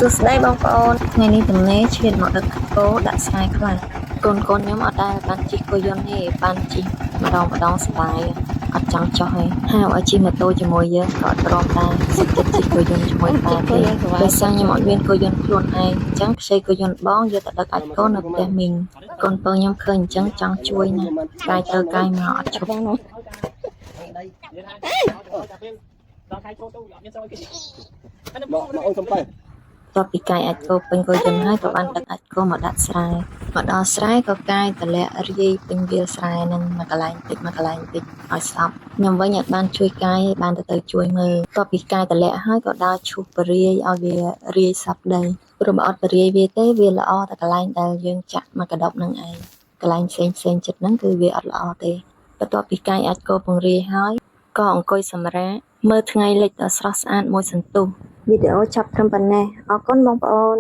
សួស្តីបងប្អូនថ្ងៃនេះទំនេរឈានមកដឹកគោដាក់ស្រែខ្លះកូនខ្ញុំអត់ដែលបានជិះគោយន្តទេបានជិះម្ដងសប្បាយអត់ចង់ចុះទេហៅឲ្យជិះម៉ូតូជាមួយយើងក៏អត់ព្រមដែរសុខចិត្តជិះគោយន្តជាមួយតែទេដោយសារខ្ញុំអត់មានគោយន្តខ្លួនឯងអញ្ចឹងខ្ចីគោយន្តបងយកទៅដឹកអាចកូននៅផ្ទះមីងកូនពៅខ្ញុំឃើញអញ្ចឹងចង់ជួយណាកាយទៅកាយមកអត់ឈប់ដល់ខែចូលទៅអត់មានស្រួយគេមកអូនសំបែតបពីកាយអាចគោពេញគោយន្តហើយក៏បានដឹកអាចគោមកដាក់ស្រែមកដល់ស្រែក៏កាយតម្លាក់រាយពេញវាលស្រែនឹងមួយកន្លែងតិចឲ្យសពខ្ញុំវិញអត់បានជួយកាយបានទៅជួយមើលតបពីកាយតម្លាក់ហើយក៏ដើរឈូសបរាយឲ្យវារាយសពដីព្រោះបើអត់បរាយវាទេវាល្អតែកន្លែងដែលយើងចាក់មកកដប់នឹងឯងកន្លែងផ្សេងចិត្តហ្នឹងគឺវាអត់ល្អទេបន្ទាប់ពីកាយអាចគោពង្រាយហើយក៏អង្គុយសម្រាកមើលថ្ងៃលិចដ៏ស្រស់ស្អាតមួយសន្ទុះវីដេអូចាប់ត្រឹមប៉ុណ្ណេះអរគុណបងប្អូន